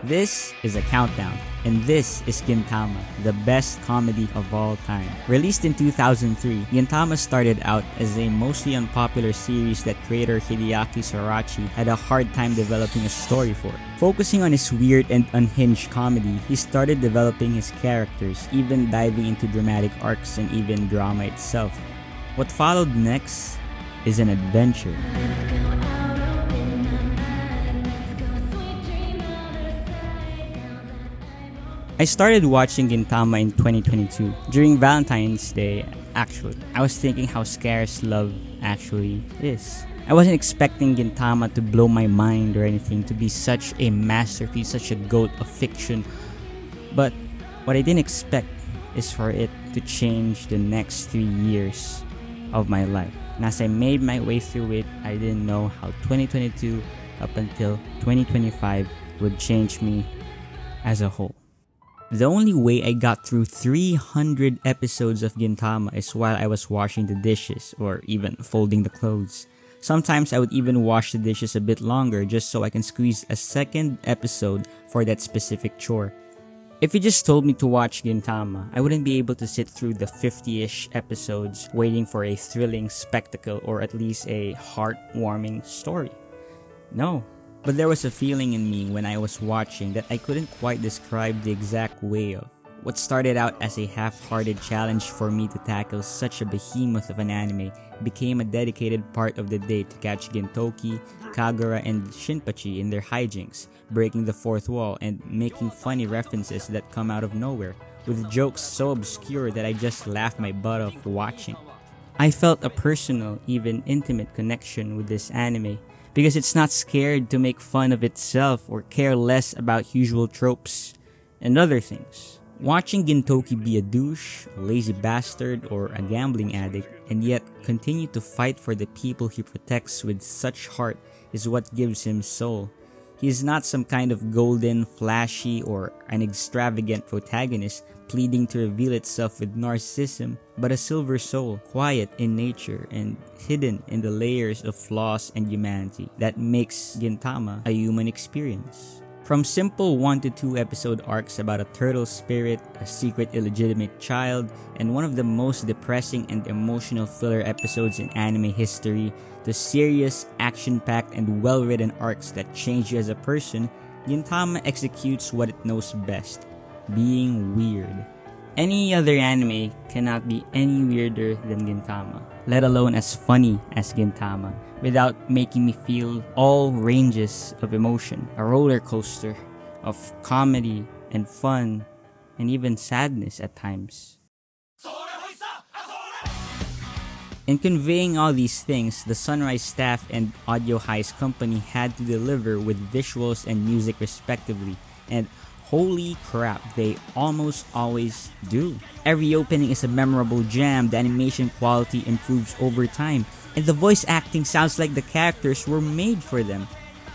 This is a countdown, and this is Gintama, the best comedy of all time. Released in 2003, Gintama started out as a mostly unpopular series that creator Hideaki Sorachi had a hard time developing a story for. Focusing on his weird and unhinged comedy, he started developing his characters, even diving into dramatic arcs and even drama itself. What followed next is an adventure. I started watching Gintama in 2022, during Valentine's Day actually. I was thinking how scarce love actually is. I wasn't expecting Gintama to blow my mind or anything, to be such a masterpiece, such a goat of fiction. But what I didn't expect is for it to change the next 3 years of my life. And as I made my way through it, I didn't know how 2022 up until 2025 would change me as a whole. The only way I got through 300 episodes of Gintama is while I was washing the dishes or even folding the clothes. Sometimes I would even wash the dishes a bit longer just so I can squeeze a second episode for that specific chore. If you just told me to watch Gintama, I wouldn't be able to sit through the 50-ish episodes waiting for a thrilling spectacle or at least a heartwarming story. No. But there was a feeling in me when I was watching that I couldn't quite describe the exact way of. What started out as a half-hearted challenge for me to tackle such a behemoth of an anime became a dedicated part of the day to catch Gintoki, Kagura, and Shinpachi in their hijinks, breaking the fourth wall and making funny references that come out of nowhere, with jokes so obscure that I just laughed my butt off watching. I felt a personal, even intimate connection with this anime, because it's not scared to make fun of itself or care less about usual tropes and other things. Watching Gintoki be a douche, a lazy bastard, or a gambling addict, and yet continue to fight for the people he protects with such heart is what gives him soul. He is not some kind of golden, flashy, or an extravagant protagonist pleading to reveal itself with narcissism, but a silver soul, quiet in nature and hidden in the layers of flaws and humanity that makes Gintama a human experience. From simple 1 to 2 episode arcs about a turtle spirit, a secret illegitimate child, and one of the most depressing and emotional filler episodes in anime history, to serious, action-packed, and well-written arcs that change you as a person, Gintama executes what it knows best: being weird. Any other anime cannot be any weirder than Gintama, let alone as funny as Gintama, without making me feel all ranges of emotion, a roller coaster of comedy and fun and even sadness at times. In conveying all these things, the Sunrise staff and Audio High's company had to deliver with visuals and music respectively, and holy crap, they almost always do. Every opening is a memorable jam, the animation quality improves over time, and the voice acting sounds like the characters were made for them.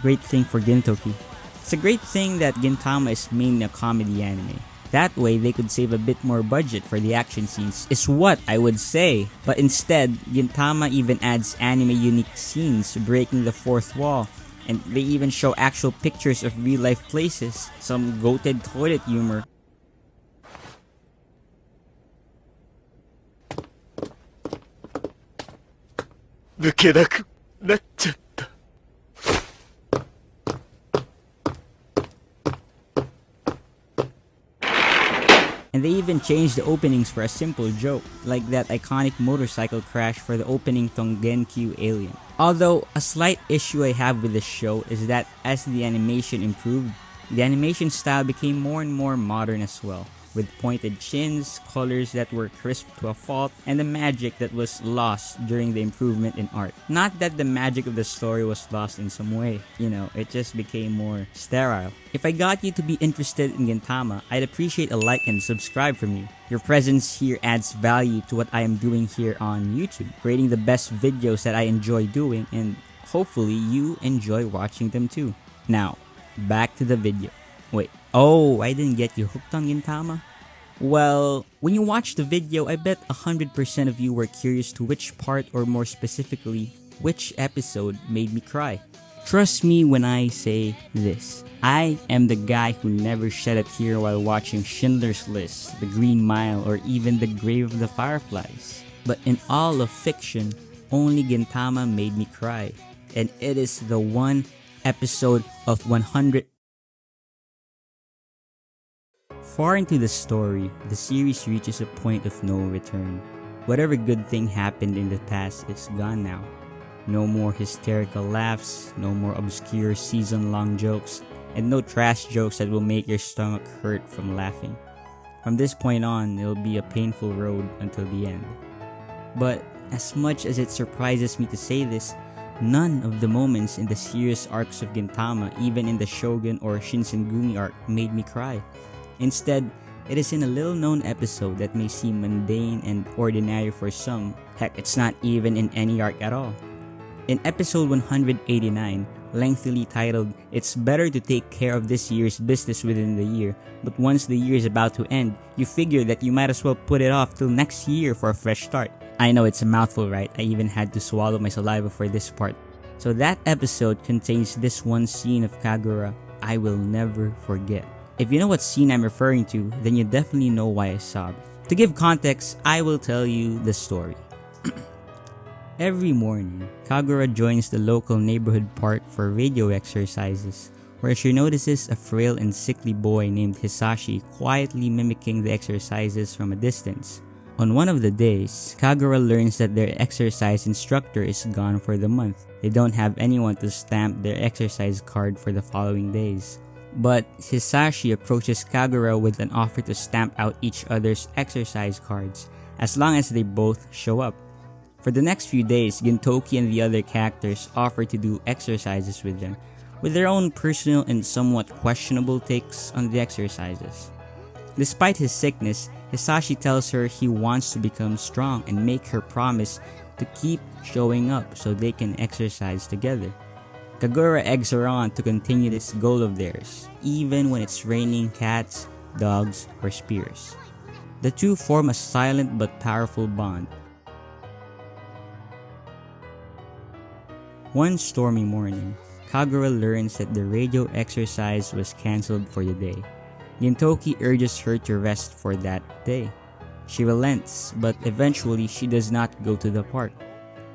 Great thing for Gintoki. It's a great thing that Gintama is mainly a comedy anime. That way, they could save a bit more budget for the action scenes, is what I would say. But instead, Gintama even adds anime-unique scenes, breaking the fourth wall, and they even show actual pictures of real-life places, some goated toilet humor. And they even changed the openings for a simple joke, like that iconic motorcycle crash for the opening Tongenkyu Alien. Although, a slight issue I have with the show is that as the animation improved, the animation style became more and more modern as well, with pointed chins, colors that were crisp to a fault, and the magic that was lost during the improvement in art. Not that the magic of the story was lost in some way, it just became more sterile. If I got you to be interested in Gintama, I'd appreciate a like and subscribe from you. Your presence here adds value to what I am doing here on YouTube, creating the best videos that I enjoy doing, and hopefully you enjoy watching them too. Now, back to the video. Wait, I didn't get you hooked on Gintama? Well, when you watch the video, I bet 100% of you were curious to which part, or more specifically, which episode made me cry. Trust me when I say this. I am the guy who never shed a tear while watching Schindler's List, The Green Mile, or even The Grave of the Fireflies. But in all of fiction, only Gintama made me cry. And it is the one episode of 100. Far into the story, the series reaches a point of no return. Whatever good thing happened in the past is gone now. No more hysterical laughs, no more obscure season-long jokes, and no trash jokes that will make your stomach hurt from laughing. From this point on, it'll be a painful road until the end. But as much as it surprises me to say this, none of the moments in the serious arcs of Gintama, even in the Shogun or Shinsengumi arc, made me cry. Instead, it is in a little-known episode that may seem mundane and ordinary for some. Heck, it's not even in any arc at all. In episode 189, lengthily titled, "It's better to take care of this year's business within the year, but once the year is about to end, you figure that you might as well put it off till next year for a fresh start." I know it's a mouthful, right? I even had to swallow my saliva for this part. So that episode contains this one scene of Kagura I will never forget. If you know what scene I'm referring to, then you definitely know why I sobbed. To give context, I will tell you the story. Every morning, Kagura joins the local neighborhood park for radio exercises, where she notices a frail and sickly boy named Hisashi quietly mimicking the exercises from a distance. On one of the days, Kagura learns that their exercise instructor is gone for the month. They don't have anyone to stamp their exercise card for the following days. But Hisashi approaches Kagura with an offer to stamp out each other's exercise cards, as long as they both show up. For the next few days, Gintoki and the other characters offer to do exercises with them, with their own personal and somewhat questionable takes on the exercises. Despite his sickness, Hisashi tells her he wants to become strong and make her promise to keep showing up so they can exercise together. Kagura eggs her on to continue this goal of theirs, even when it's raining cats, dogs, or spears. The two form a silent but powerful bond. One stormy morning, Kagura learns that the radio exercise was cancelled for the day. Gintoki urges her to rest for that day. She relents, but eventually she does not go to the park.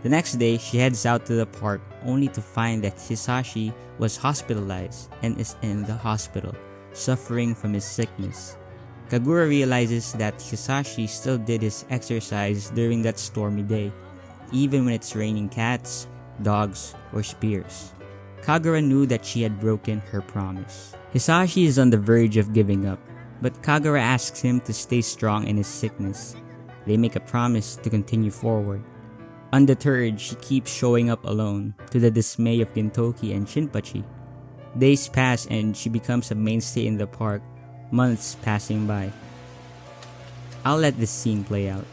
The next day, she heads out to the park only to find that Hisashi was hospitalized and is in the hospital, suffering from his sickness. Kagura realizes that Hisashi still did his exercise during that stormy day, even when it's raining cats, dogs, or spears. Kagura knew that she had broken her promise. Hisashi is on the verge of giving up, but Kagura asks him to stay strong in his sickness. They make a promise to continue forward. Undeterred, she keeps showing up alone, to the dismay of Gintoki and Shinpachi. Days pass and she becomes a mainstay in the park, months passing by. I'll let this scene play out.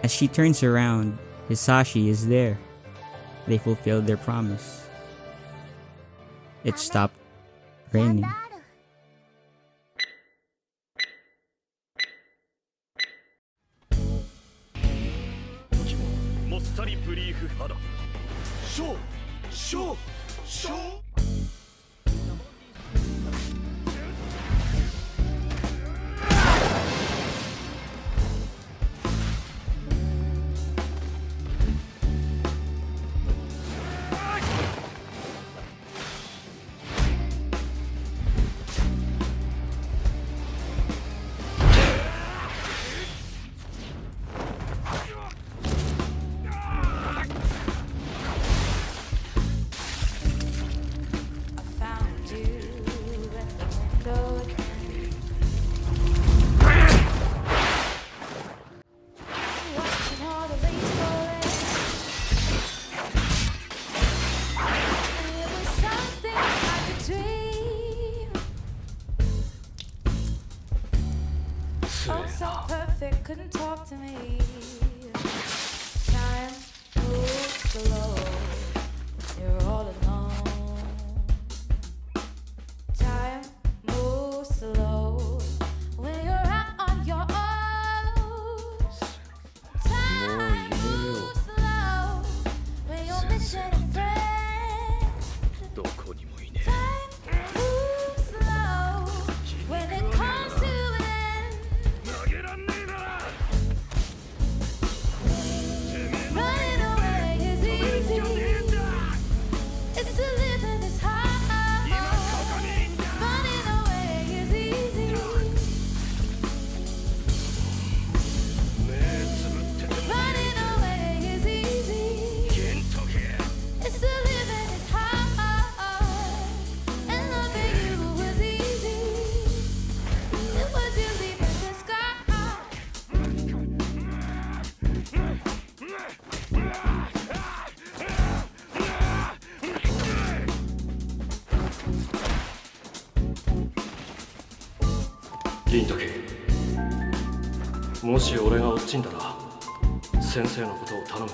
As she turns around, Hisashi is there. They fulfilled their promise. It stopped raining. Oh, so perfect, couldn't talk to me. Time moves slow. You're all alone. Time moves slow when you're out on your own. Time moves slow when you're missing a friend. Time moves slow when it comes to an end. Running away is easy. It's to live in this hard. Running away is easy. Running away is easy. It's to live in this hard. And loving you was easy. It was you leaving the sky. Gintoki もし俺が落ちんだら先生のことを頼む。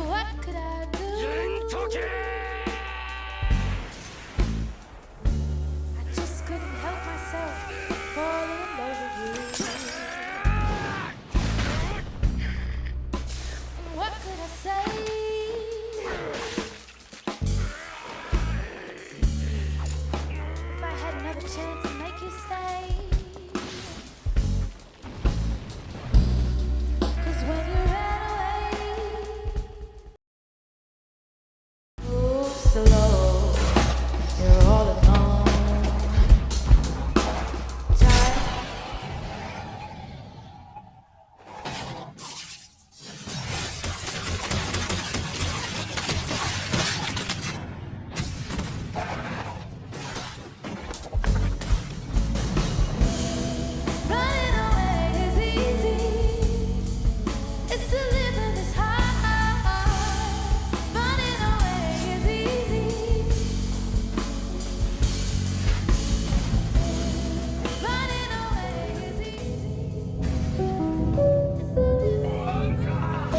What could I do? I just couldn't help myself falling in love with you. What could I say? If I had another chance to make you stay. 'Cause when you ran away, move slow, you're all alone. Time. Running away is easy. It's to live in this hard. Running away is easy. Running away is easy. It's to live in this hard.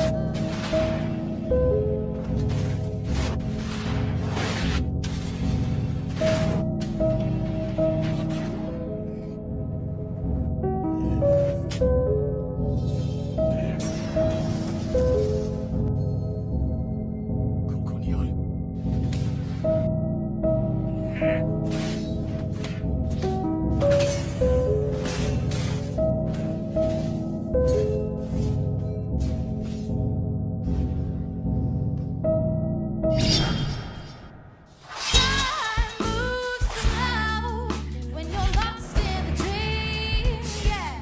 Time moves slow when you're lost in a dream. Yeah.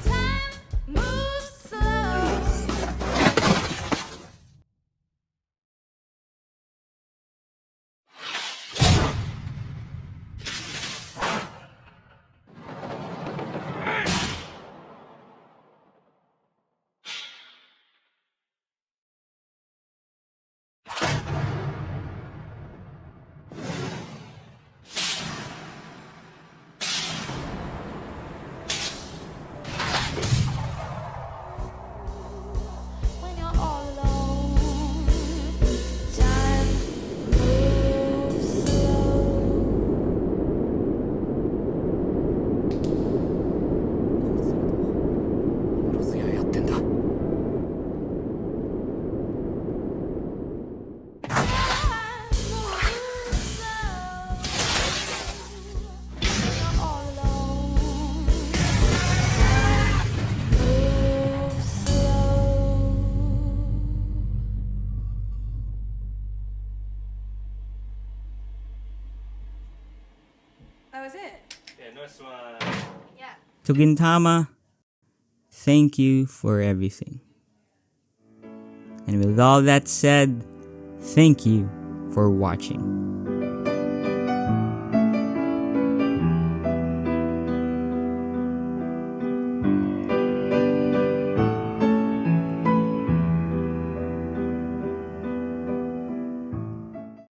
Time moves slow. When you're all alone, time moves slow. ロス屋やってんだ。 Time moves slow. When you're all alone, time moves slow. That was it. Yeah. To Gintama, thank you for everything. And with all that said, thank you for watching.